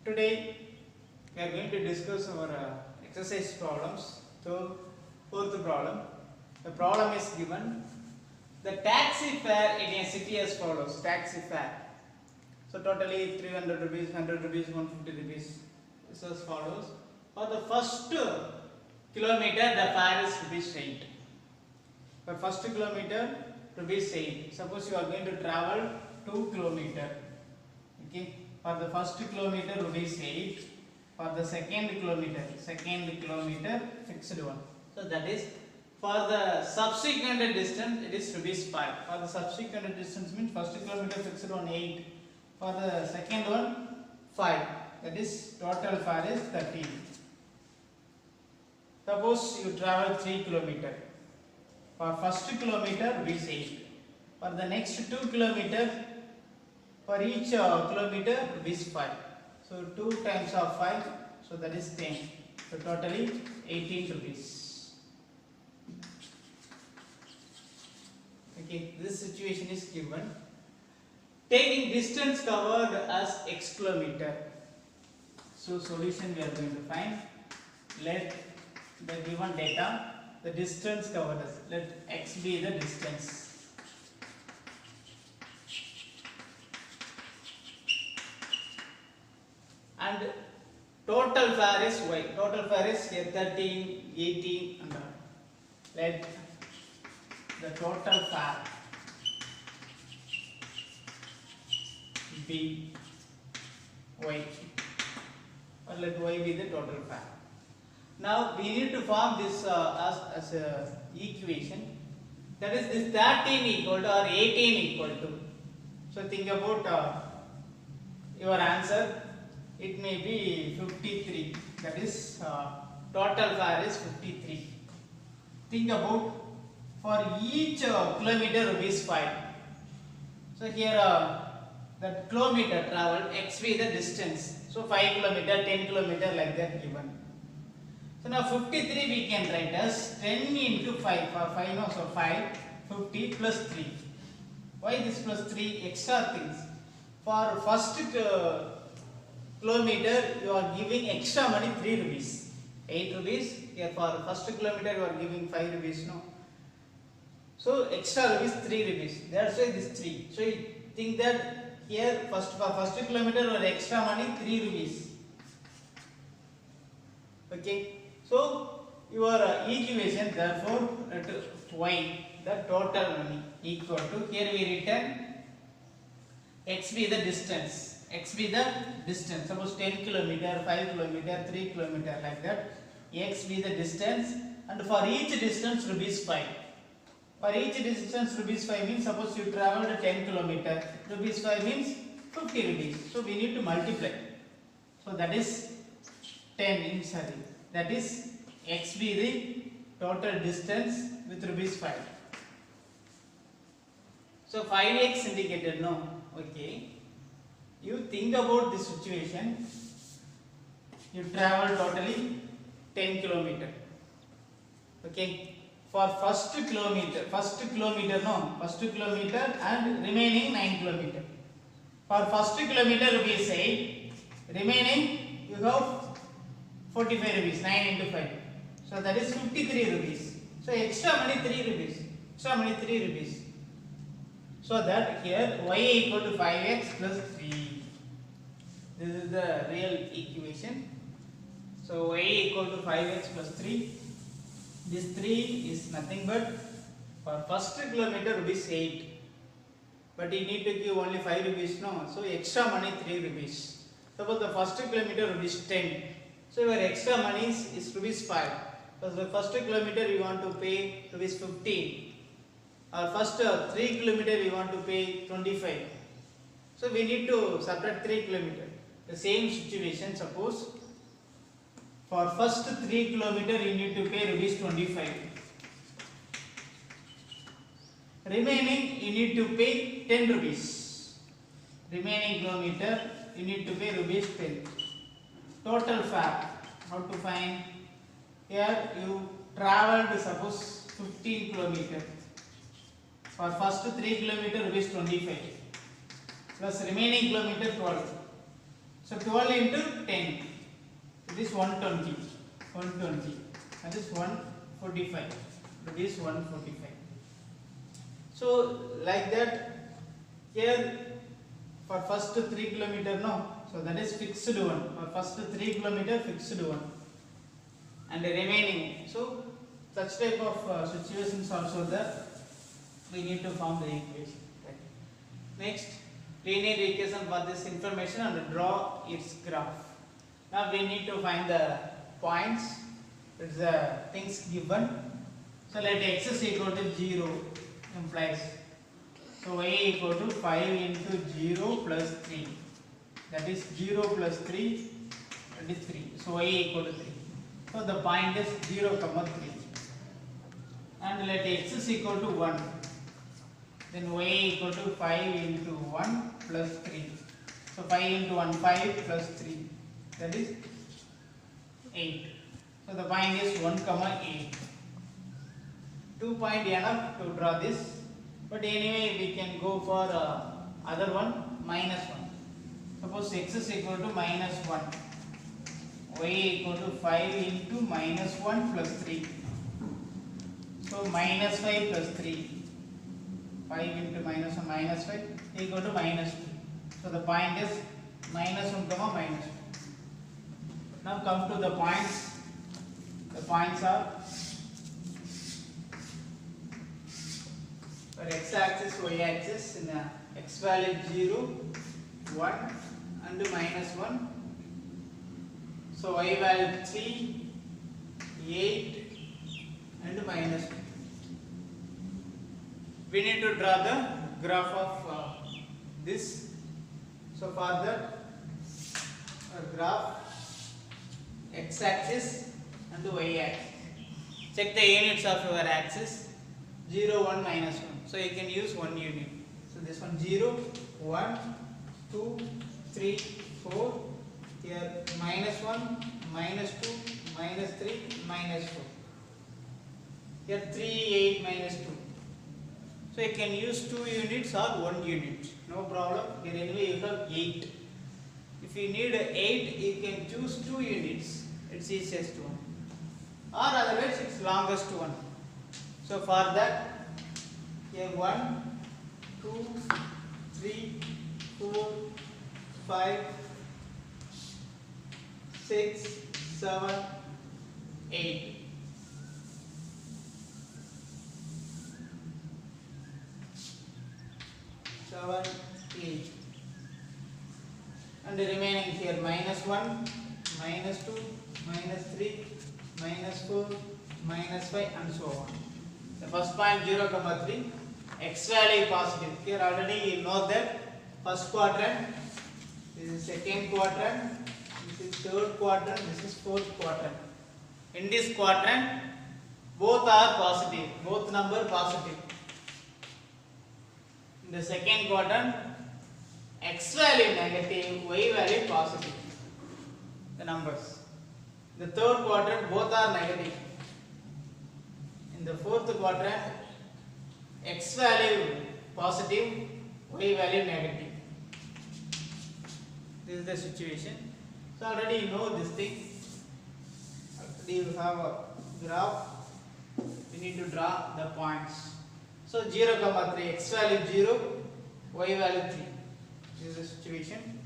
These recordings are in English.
Today we are going to discuss our exercise problems. So, fourth problem. The problem is given. The taxi fare in a city as follows. Taxi fare. So totally 300 rupees, 100 rupees, 150 rupees. This as follows. For the first kilometer, the fare is rupees 8. For first kilometer, rupees 8. Suppose you are going to travel 2 kilometer. Okay. For the first kilometer, rupees 8. For the second kilometer, fixed one. So that is for the subsequent distance, it is rupees 5. For the subsequent distance means first kilometer fixed one 8. For the second one 5. That is total fare is 13. Suppose you travel 3 kilometer. For first kilometer rupees 8. For the next 2 kilometer, for each kilometer rupees 5. So 2 times of 5, so that is 10. So totally 18 rupees. Okay, this situation is given. Taking distance covered as x kilometer. So solution we are going to find. Let the given data, the distance covered as, let x be the distance. And total fare is y. Total fare is here 13, 18 and all. Let the total fare be y, or let y be the total fare. Now we need to form this as a equation. That is this 13 equal to or 18 equal to. So think about your answer. It may be 53. That is total fare is 53. Think about for each kilometer rupees 5. So here that kilometer traveled, x be the distance. So 5 kilometer, 10 kilometer like that given. So now 53 we can write as 10 into 5. For 5 no, so 5, 50 plus 3. Why this plus 3? Extra things. For first kilometer you are giving extra money 3 rupees. 8 rupees. Here for first kilometer you are giving 5 rupees. No. So extra rupees 3 rupees. That's why this 3. So you think that here for first kilometer you are extra money 3 rupees. Okay. So your equation therefore y, the total money equal to, here we written x be the distance. X be the distance. Suppose 10 kilometer, 5 kilometer, 3 kilometer like that. X be the distance, and for each distance rupees 5. For each distance rupees 5 means suppose you traveled 10 kilometer, rupees 5 means 50 rupees. So we need to multiply. So that is 10 in sorry. That is x be the total distance with rupees 5. So 5x indicated no. Okay. You think about this situation. You travel totally 10 kilometer. Okay. For first kilometer and remaining 9 kilometer. For first kilometer rupees 8, remaining you have 45 rupees, 9 into 5. So that is 53 rupees. So extra money 3 rupees. Extra money 3 rupees. So that here y equal to 5x plus 3. This is the real equation. So y equal to 5x plus 3. This 3 is nothing but for first kilometer rupees 8. But you need to give only 5 rupees no. So extra money 3 rupees. Suppose the first kilometer rupees 10. So your extra money is rupees 5. Because the first kilometer you want to pay rupees 15. Or first 3 kilometer you want to pay 25. So we need to subtract 3 kilometer. The same situation, suppose for first 3 kilometer you need to pay rupees 25. Remaining you need to pay 10 rupees. Remaining kilometer you need to pay rupees 10. Total fare, how to find? Here you traveled suppose 15 kilometer. For first 3 kilometer rupees 25 plus remaining kilometer 12. So 12 into 10. It is 120. 120. That is 145. It is 145. So like that, here for first 3 kilometer, no. So that is fixed one. For first 3 kilometer, fixed one. And the remaining. So such type of situations also there. We need to form the equation. Right. Next, linear equation for this information and draw its graph. Now we need to find the points. It's the things given. So let x is equal to 0 implies. So y equal to 5 into 0 plus 3. That is 0 plus 3. That is 3. So y equal to 3. So the point is 0, 3. And let x is equal to 1. Then y equal to 5 into 1 plus 3. So 5 into 1, 5 plus 3. That is 8. So the point is 1, 8. 2 point enough to draw this. But anyway, we can go for other one, minus 1. Suppose x is equal to minus 1. Y equal to 5 into minus 1 plus 3. So minus 5 plus 3. 5 into minus 1 minus 5 equal to minus 2. So the point is minus 1 comma minus 2. Now come to the points. The points are for x axis, y axis in the x value 0, 1 and minus 1. So y value 3, 8 and minus 2. We need to draw the graph of this. So for that, graph x axis and y axis. Check the units of your axis. 0, 1, minus 1. So you can use 1 unit. So this one 0, 1, 2, 3, 4. Here minus 1, minus 2, minus 3, minus 4. Here 3, 8, minus 2. So you can use 2 units or 1 unit. No problem. Here anyway you have 8. If you need 8, you can choose 2 units. It's easiest one. Or otherwise it's longest one. So for that, here 1, 2, 3, 4, 5, 6, 7, 8. And the remaining here minus 1, minus 2, minus 3, minus 4, minus 5 and so on. The first point 0, 3, x value positive. Here already you know that first quadrant, this is second quadrant, this is third quadrant, this is fourth quadrant. In this quadrant, both are positive, both number positive. In the second quadrant, x value negative, y value positive. The numbers. The third quadrant, both are negative. In the fourth quadrant, x value positive, y value negative. This is the situation. So already you know this thing. Already you have a graph. We need to draw the points. So 0, 3, x value 0, y value 3. This is the situation.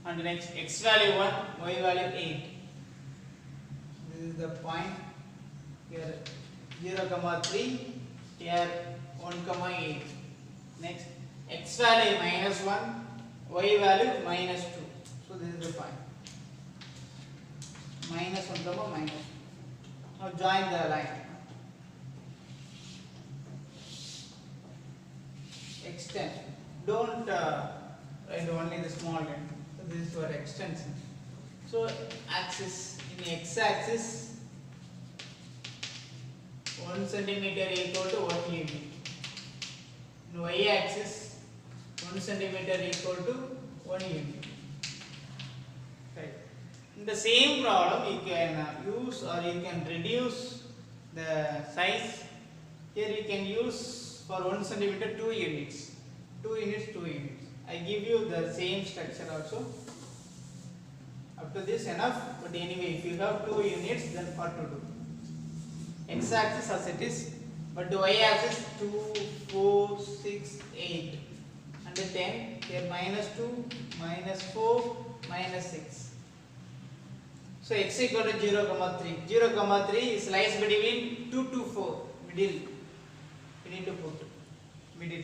And next x value 1, y value 8. This is the point. Here 0, 3, here 1, 8. Next x value minus 1, y value minus 2. So this is the point. Minus 1, minus 2. Now join the line. Extend. Don't write only the small line. So this is your extension. So axis, in x axis 1 centimeter equal to 1 unit. In y axis 1 centimeter equal to 1 unit. Right. In the same problem you can use or you can reduce the size. Here you can use for 1 centimeter 2 units. 2 units, 2 units. I give you the same structure also. Up to this enough, but anyway, if you have 2 units, then what to do? X-axis as it is, but the y-axis 2, 4, 6, 8, and the 10. Here -2, -4, -6. So x equal to 0, 3. 0, 3 is lies between 2 to 4, middle. We need to put middle.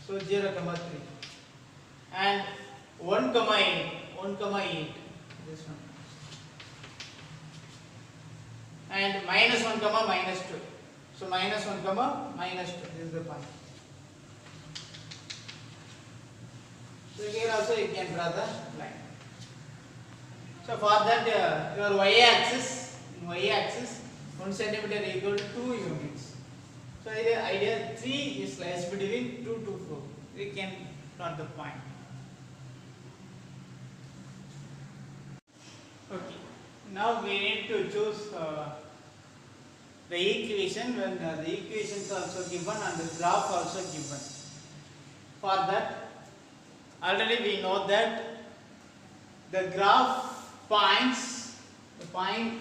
So 0, 3. And 1, 8. 1, 8. This one. And -1, -2. So -1, -2. This is the point. So here also you can draw the line. So for that your y-axis, 1 centimeter equal to 2 units. So the idea 3 is lies between 2 to 4. We can plot the point. Okay. Now we need to choose the equation when the equations are also given and the graph also given. For that, already we know that the graph points, the point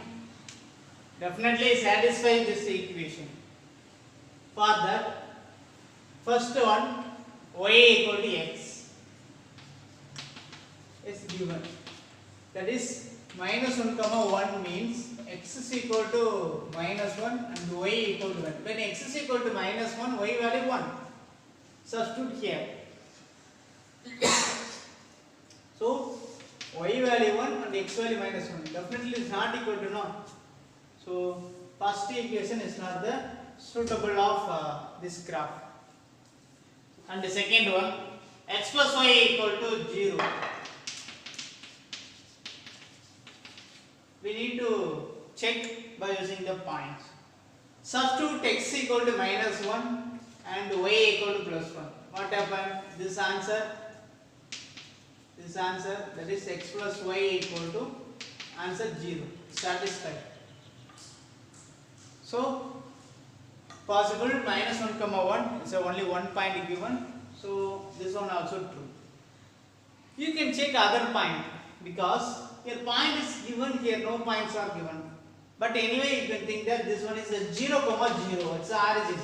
definitely satisfies this equation. For that, first one, y equal to x is given. That is -1, 1 means x is equal to -1 and y equal to 1. When x is equal to -1, y value 1. Substitute here. So y value 1 and x value -1 definitely is not equal to 0. So first equation is not the suitable of this graph. And the second one, x plus y equal to 0. We need to check by using the points. Substitute x equal to -1 and y equal to +1. What happened? This answer that is x plus y equal to answer 0. Satisfied. So possible -1, 1 is only one point given. So this one also true. You can check other point because here point is given, here no points are given. But anyway, you can think that this one is a 0, 0. It's the origin.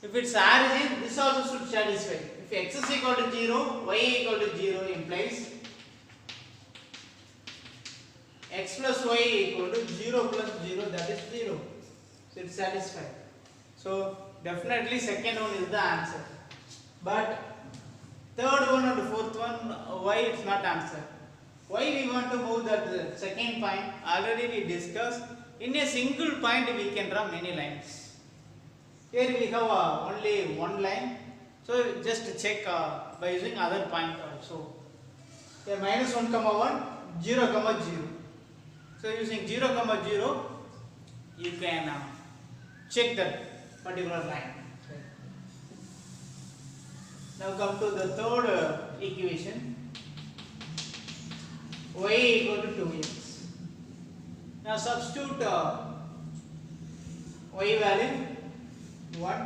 If it's origin, this also should satisfy. If x is equal to 0, y equal to 0 implies x plus y equal to 0 plus 0, that is 0. So it's satisfied. So definitely second one is the answer. But third one and fourth one, why it's not answer? Why we want to move that second point? Already we discussed. In a single point we can draw many lines. Here we have only one line. So just check by using other point also. Here -1, 1, 0, 0. So using 0, 0, you can check that particular line. Now come to the third equation. Y equal to 2x. Now substitute y value 1.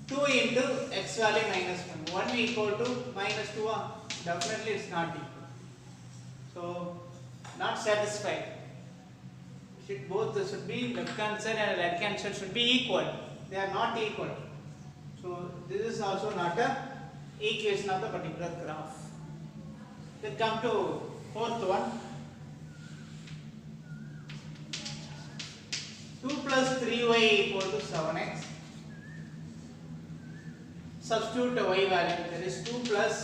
2 into x value -1. 1 equal to -2. Definitely it's not equal. So not satisfied. Both should be left hand side and right hand side should be equal. They are not equal. So this is also not a equation of the particular graph. Then come to fourth one. 2 plus 3y equal to 7x. Substitute the y value. That is 2 plus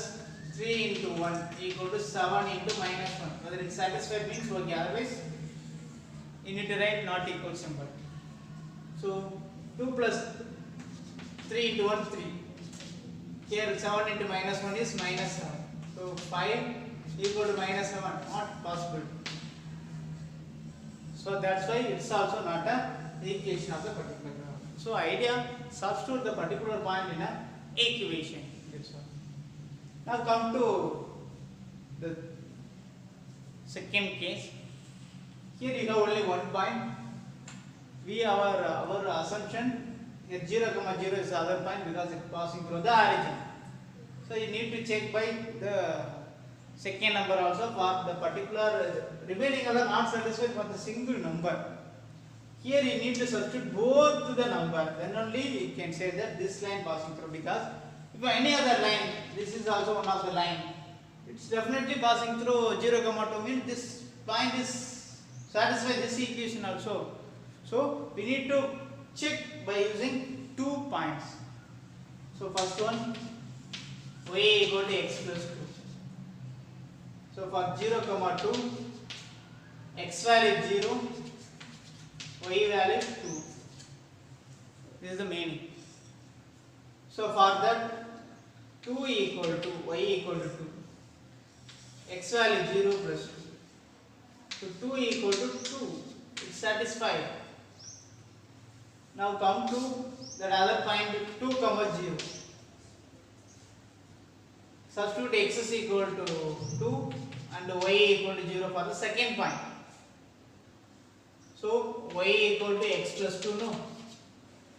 3 into 1 equal to 7 into -1. Whether it's satisfied means okay. Otherwise, you need to write not equal symbol. So 2 plus 3 into 1, 3. Here 7 into -1 is -7. So 5 equal to -7. Not possible. So that's why it's also not a equation of the particular graph. So idea, substitute the particular point in a equation. That's all. Now come to the second case. Here you have only one point. We our assumption here 0, 0 is the other point because it's passing through the origin. So you need to check by the second number also for the particular remaining are not satisfied for the single number. Here you need to substitute both the number, then only you can say that this line passing through, because if any other line, this is also one of the line, it's definitely passing through 0, 2 means this point is satisfy this equation also. So we need to check by using 2 points. So first one, y equal to x plus 2. So for 0, 2, x value 0, y value 2. This is the meaning. So for that, 2 equal to y equal to 2, x value 0 plus 2. So 2 equal to 2. It's satisfied. Now come to that other point 2, 0. Substitute x is equal to 2 and y equal to 0 for the second point. So y equal to x plus 2, no?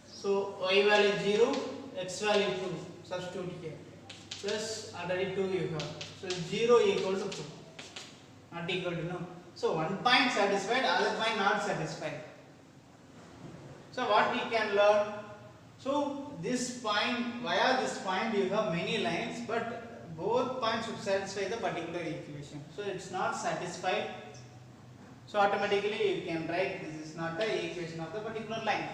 So y value 0, x value 2. Substitute here. Plus already 2 you have. So 0 equal to 2. Not equal to, no? So one point satisfied, other point not satisfied. So what we can learn? So this point, via this point you have many lines, but both points should satisfy the particular equation. So it's not satisfied. So automatically you can write this is not the equation of the particular line.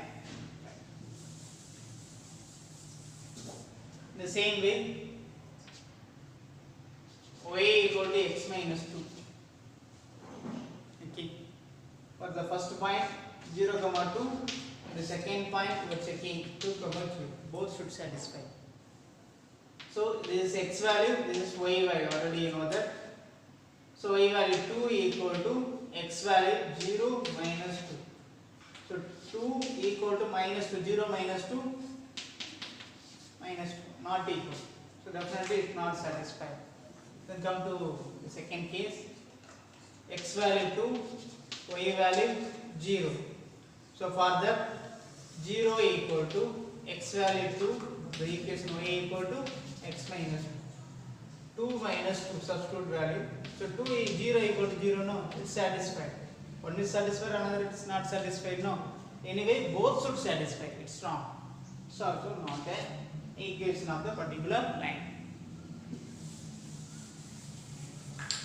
The same way, y equal to x minus 2. Okay. For the first point 0, 2. The second point we are checking 2, 3. Both should satisfy. So this is x value, this is y value. Already you know that. So y value 2 equal to x value 0 minus 2. So 2 equal to minus 2. 0 minus 2 minus 2. Not equal. So definitely it is not satisfied. Then come to the second case. X value 2, y value 0. So for that 0 equal to x value 2, the equation y equal to x minus 2. 2 minus 2 substitute value. So 2 is 0 equal to 0, no, it's satisfied. One is satisfied, another it is not satisfied, no. Anyway, both should satisfy, it's wrong. It's also not an equation of the particular line.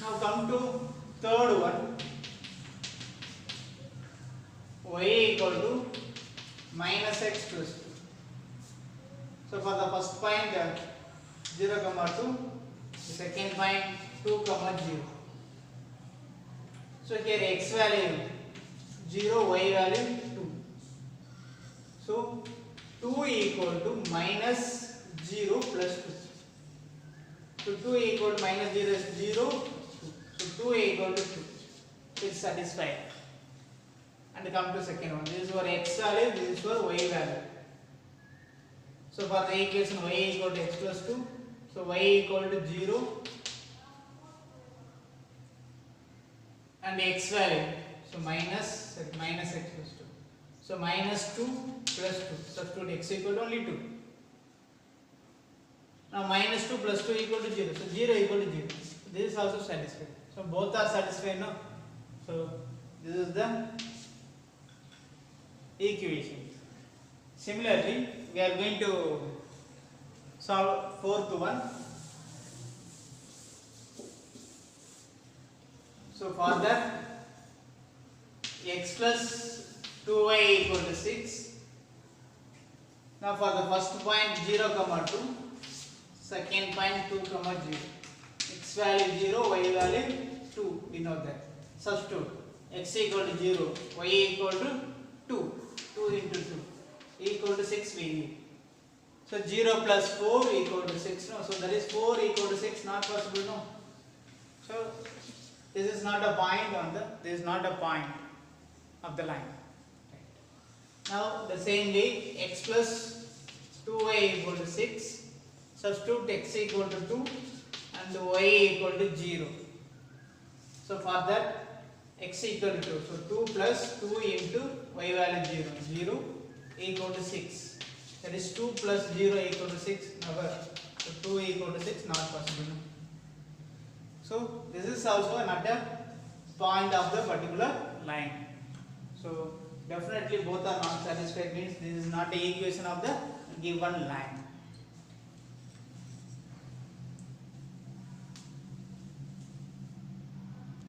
Now come to third one. Y equal to minus x plus 2. So for the first point 0, 2, the second point 2, 0. So here x value 0, y value 2. So 2 equal to minus 0 plus 2. So 2 equal to minus 0 is 0. 2. So 2 equal to 2. It's satisfied. And come to second one. This is for x value, this is for y value. So for the equation y equal to x plus 2. So y equal to 0 and x value. So minus x plus 2. So minus 2 plus 2. Substitute x equal to only 2. Now minus 2 plus 2 equal to 0. So 0 equal to 0. This is also satisfied. So both are satisfied, no? So this is the equation. Similarly, we are going to solve fourth one. So for that, x plus 2y equal to 6. Now for the first point 0, 2, second point 2, 0. X value 0, y value 2. We know that. Substitute x equal to 0, y equal to 2. 2 into 2 equal to 6 we need. So 0 plus 4 equal to 6. No, so that is 4 equal to 6. Not possible, no. So this is not a point on the. This is not a point of the line. Right. Now the same way x plus 2y equal to 6. Substitute x equal to 2 and y equal to 0. So for that x equal to 2. So 2 plus 2 into y value 0. 0 equal to 6. That is 2 plus 0 equal to 6. Never. So 2 equal to 6 not possible. So this is also not a point of the particular line. So definitely both are not satisfied, means this is not a equation of the given line.